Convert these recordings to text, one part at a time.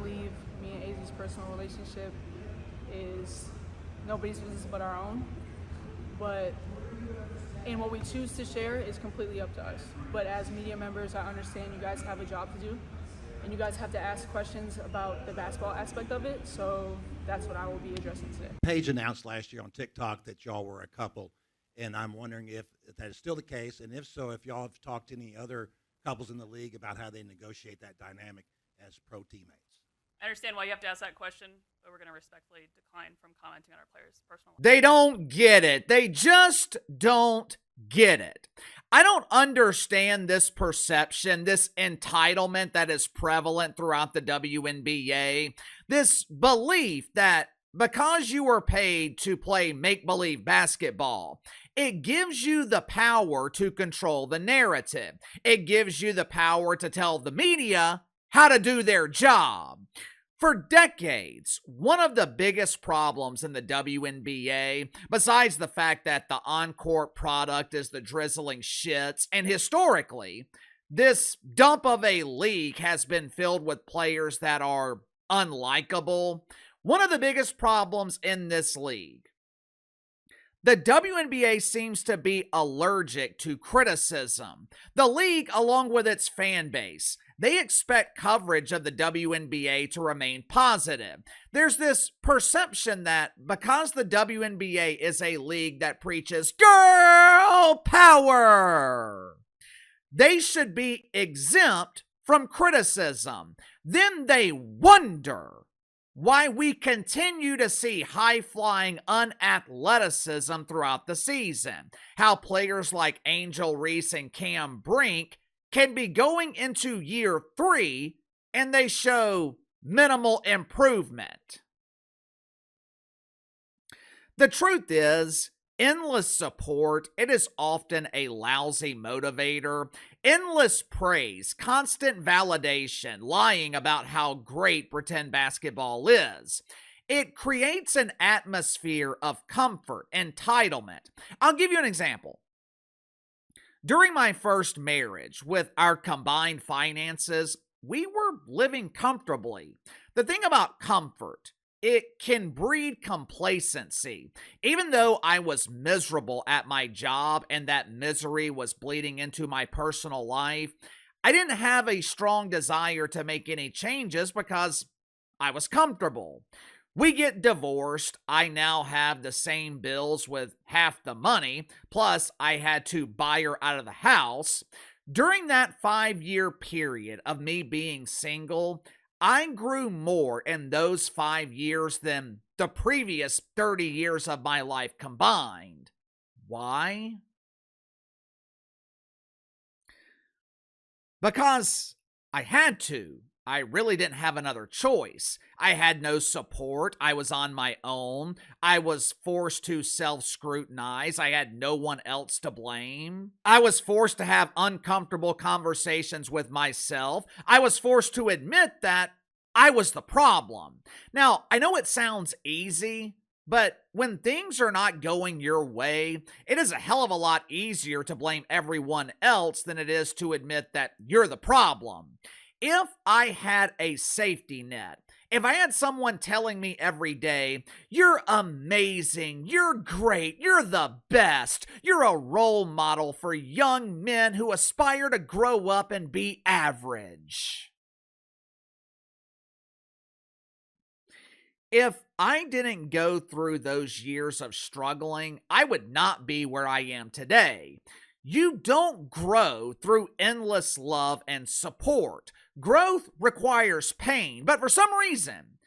believe me and AZ's personal relationship is nobody's business but our own. And what we choose to share is completely up to us. But as media members, I understand you guys have a job to do, and you guys have to ask questions about the basketball aspect of it. So that's what I will be addressing today. Paige announced last year on TikTok that y'all were a couple, and I'm wondering if that is still the case, and if so, if y'all have talked to any other couples in the league about how they negotiate that dynamic as pro teammates. I understand why you have to ask that question, but we're going to respectfully decline from commenting on our players' personal life. They don't get it. They just don't get it. I don't understand this perception, this entitlement that is prevalent throughout the WNBA, this belief that because you are paid to play make-believe basketball, it gives you the power to control the narrative. It gives you the power to tell the media how to do their job. For decades, one of the biggest problems in the WNBA, besides the fact that the on-court product is the drizzling shits, and historically, this dump of a league has been filled with players that are unlikable. One of the biggest problems in this league, the WNBA seems to be allergic to criticism. The league, along with its fan base, they expect coverage of the WNBA to remain positive. There's this perception that because the WNBA is a league that preaches girl power, they should be exempt from criticism. Then they wonder why we continue to see high-flying unathleticism throughout the season. How players like Angel Reese and Cam Brink can be going into year 3 and they show minimal improvement. The truth is, endless support, it is often a lousy motivator. Endless praise, constant validation, lying about how great pretend basketball is. It creates an atmosphere of comfort, entitlement. I'll give you an example. During my first marriage, with our combined finances, we were living comfortably. The thing about comfort, it can breed complacency. Even though I was miserable at my job and that misery was bleeding into my personal life, I didn't have a strong desire to make any changes because I was comfortable. We get divorced. I now have the same bills with half the money, plus I had to buy her out of the house. During that 5-year period of me being single, I grew more in those 5 years than the previous 30 years of my life combined. Why? Because I had to. I really didn't have another choice. I had no support. I was on my own. I was forced to self-scrutinize. I had no one else to blame. I was forced to have uncomfortable conversations with myself. I was forced to admit that I was the problem. Now, I know it sounds easy, but when things are not going your way, it is a hell of a lot easier to blame everyone else than it is to admit that you're the problem. If I had a safety net, if I had someone telling me every day, you're amazing, you're great, you're the best, you're a role model for young men who aspire to grow up and be average. If I didn't go through those years of struggling, I would not be where I am today. You don't grow through endless love and support. Growth requires pain, but for some reason,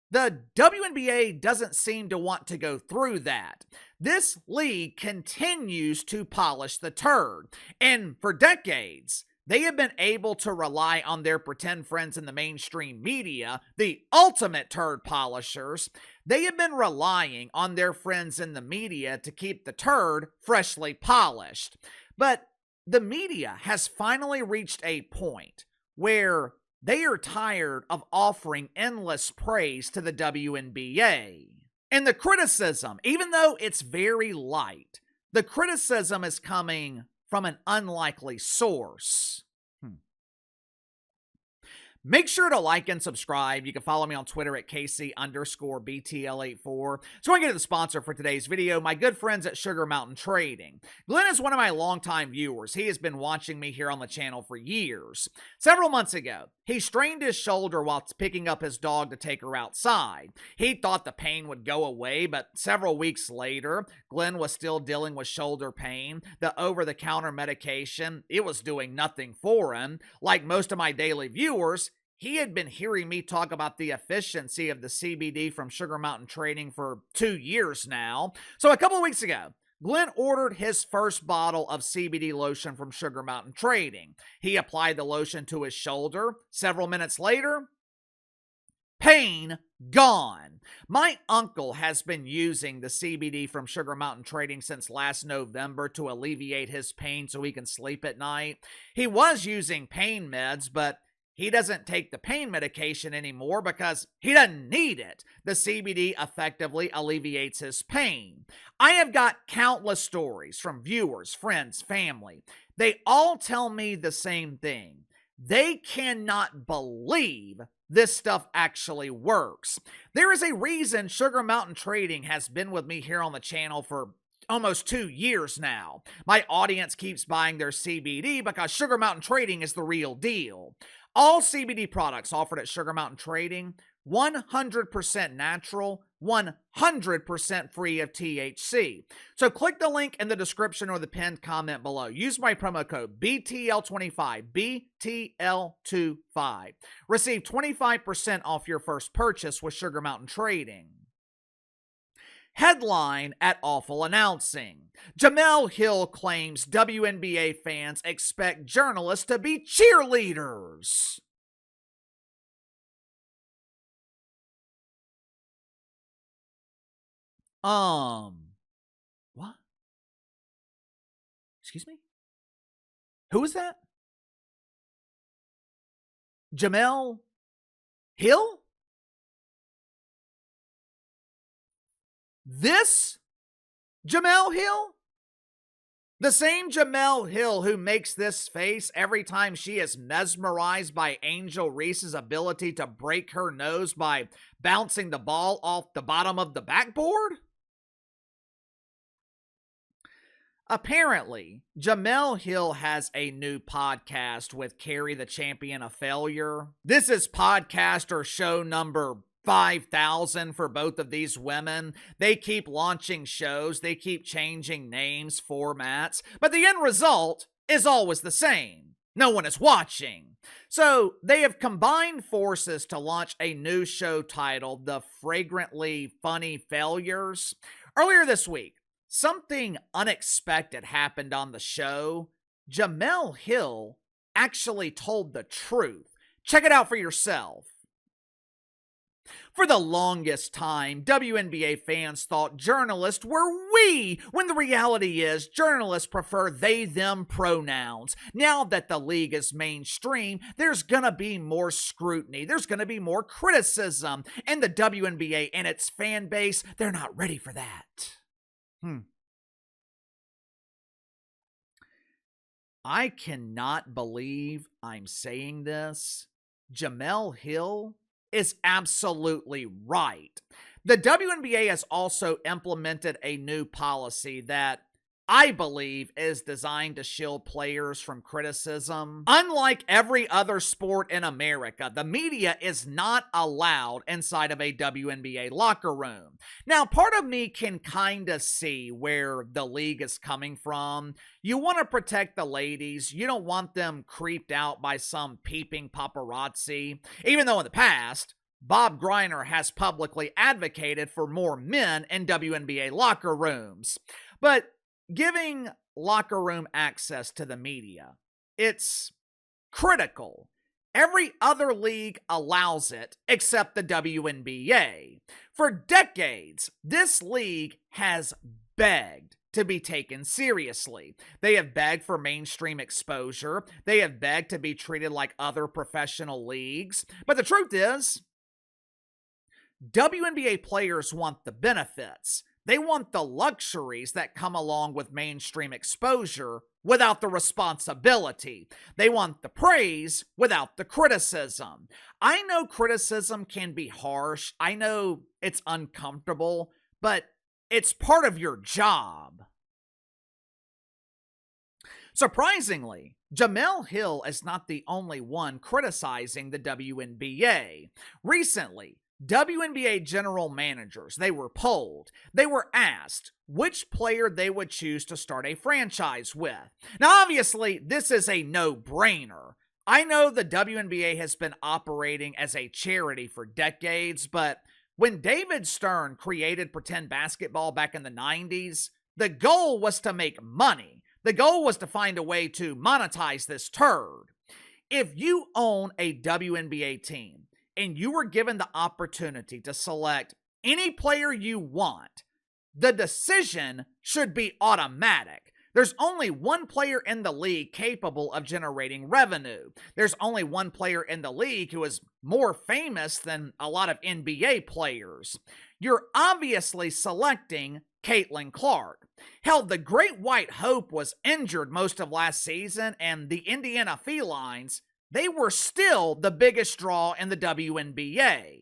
the WNBA doesn't seem to want to go through that. This league continues to polish the turd, and for decades, they have been able to rely on their pretend friends in the mainstream media, the ultimate turd polishers. They have been relying on their friends in the media to keep the turd freshly polished. But the media has finally reached a point where they are tired of offering endless praise to the WNBA. And the criticism, even though it's very light, the criticism is coming from an unlikely source. Make sure to like and subscribe. You can follow me on Twitter at KC_BTL84. So I get to the sponsor for today's video, my good friends at Sugar Mountain Trading. Glenn is one of my longtime viewers. He has been watching me here on the channel for years. Several months ago, he strained his shoulder while picking up his dog to take her outside. He thought the pain would go away, but several weeks later, Glenn was still dealing with shoulder pain. The over-the-counter medication, it was doing nothing for him. Like most of my daily viewers, he had been hearing me talk about the efficiency of the CBD from Sugar Mountain Trading for 2 years now. So a couple of weeks ago, Glenn ordered his first bottle of CBD lotion from Sugar Mountain Trading. He applied the lotion to his shoulder. Several minutes later, pain gone. My uncle has been using the CBD from Sugar Mountain Trading since last November to alleviate his pain so he can sleep at night. He was using pain meds, but he doesn't take the pain medication anymore because he doesn't need it. The CBD effectively alleviates his pain. I have got countless stories from viewers, friends, family. They all tell me the same thing. They cannot believe this stuff actually works. There is a reason Sugar Mountain Trading has been with me here on the channel for almost 2 years now. My audience keeps buying their CBD because Sugar Mountain Trading is the real deal. All CBD products offered at Sugar Mountain Trading, 100% natural, 100% free of THC. So click the link in the description or the pinned comment below. Use my promo code BTL25, BTL25. Receive 25% off your first purchase with Sugar Mountain Trading. Headline at Awful Announcing. Jemele Hill claims WNBA fans expect journalists to be cheerleaders. What? Excuse me? Who is that? Jemele Hill? This Jemele Hill? The same Jemele Hill who makes this face every time she is mesmerized by Angel Reese's ability to break her nose by bouncing the ball off the bottom of the backboard? Apparently, Jemele Hill has a new podcast with Carrie the Champion of Failure. This is podcast or show number 5,000 for both of these women. They keep launching shows, they keep changing names, formats, but the end result is always the same. No one is watching. So they have combined forces to launch a new show titled The Fragrantly Funny Failures. Earlier this week, something unexpected happened on the show. Jemele Hill actually told the truth. Check it out for yourself. For the longest time, WNBA fans thought journalists were we, when the reality is journalists prefer they-them pronouns. Now that the league is mainstream, there's gonna be more scrutiny, there's gonna be more criticism, and the WNBA and its fan base, they're not ready for that. I cannot believe I'm saying this. Jemele Hill is absolutely right. The WNBA has also implemented a new policy that I believe is designed to shield players from criticism. Unlike every other sport in America, the media is not allowed inside of a WNBA locker room. Now, part of me can kind of see where the league is coming from. You want to protect the ladies. You don't want them creeped out by some peeping paparazzi. Even though in the past, Bob Greiner has publicly advocated for more men in WNBA locker rooms. But giving locker room access to the media, it's critical. Every other league allows it except the WNBA. For decades, this league has begged to be taken seriously. They have begged for mainstream exposure. They have begged to be treated like other professional leagues. But the truth is, WNBA players want the benefits. They want the luxuries that come along with mainstream exposure without the responsibility. They want the praise without the criticism. I know criticism can be harsh. I know it's uncomfortable, but it's part of your job. Surprisingly, Jemele Hill is not the only one criticizing the WNBA. Recently, WNBA general managers, they were polled. They were asked which player they would choose to start a franchise with. Now, obviously, this is a no-brainer. I know the WNBA has been operating as a charity for decades, but when David Stern created pretend basketball back in the 90s, the goal was to make money. The goal was to find a way to monetize this turd. If you own a WNBA team and you were given the opportunity to select any player you want, the decision should be automatic. There's only one player in the league capable of generating revenue. There's only one player in the league who is more famous than a lot of NBA players. You're obviously selecting Caitlin Clark. Hell, the Great White Hope was injured most of last season, and the Indiana Felines, they were still the biggest draw in the WNBA.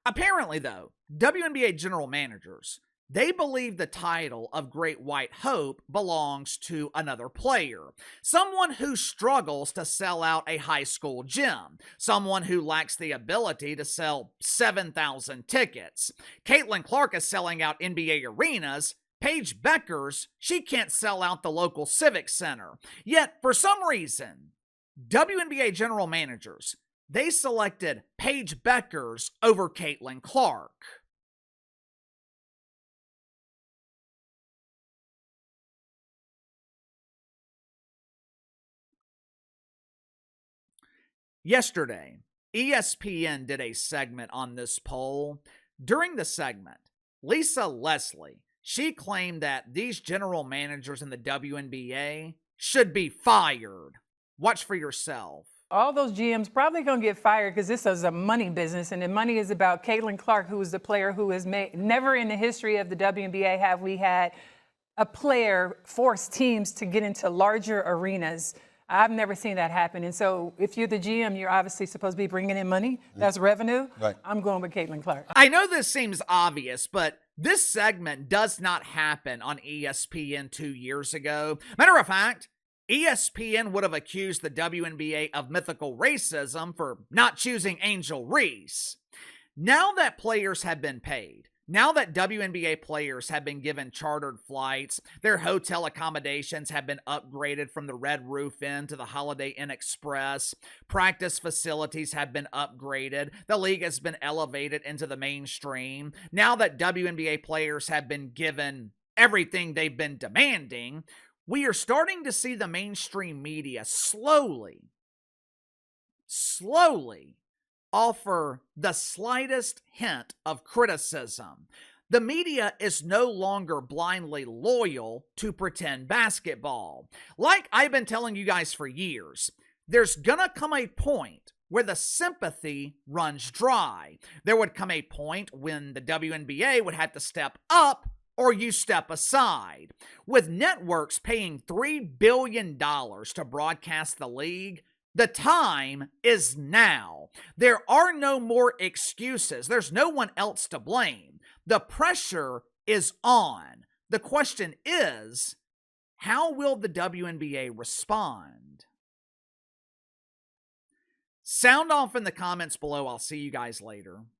Apparently, though, WNBA general managers, they believe the title of Great White Hope belongs to another player. Someone who struggles to sell out a high school gym. Someone who lacks the ability to sell 7,000 tickets. Caitlin Clark is selling out NBA arenas. Paige Beckers, she can't sell out the local civic center. Yet, for some reason, WNBA general managers, they selected Paige Beckers over Caitlin Clark. Yesterday, ESPN did a segment on this poll. During the segment, Lisa Leslie, she claimed that these general managers in the WNBA should be fired. Watch for yourself. All those GMs probably going to get fired because this is a money business, and the money is about Caitlin Clark, who is the player who has made, never in the history of the WNBA have we had a player force teams to get into larger arenas. I've never seen that happen. And so if you're the GM, you're obviously supposed to be bringing in money. That's revenue. Right. I'm going with Caitlin Clark. I know this seems obvious, but this segment does not happen on ESPN 2 years ago. Matter of fact, ESPN would have accused the WNBA of mythical racism for not choosing Angel Reese. Now that players have been paid, now that WNBA players have been given chartered flights, their hotel accommodations have been upgraded from the Red Roof Inn to the Holiday Inn Express, practice facilities have been upgraded, the league has been elevated into the mainstream. Now that WNBA players have been given everything they've been demanding, we are starting to see the mainstream media slowly offer the slightest hint of criticism. The media is no longer blindly loyal to pretend basketball. Like I've been telling you guys for years, there's gonna come a point where the sympathy runs dry. There would come a point when the WNBA would have to step up or you step aside. With networks paying $3 billion to broadcast the league, the time is now. There are no more excuses. There's no one else to blame. The pressure is on. The question is, how will the WNBA respond? Sound off in the comments below. I'll see you guys later.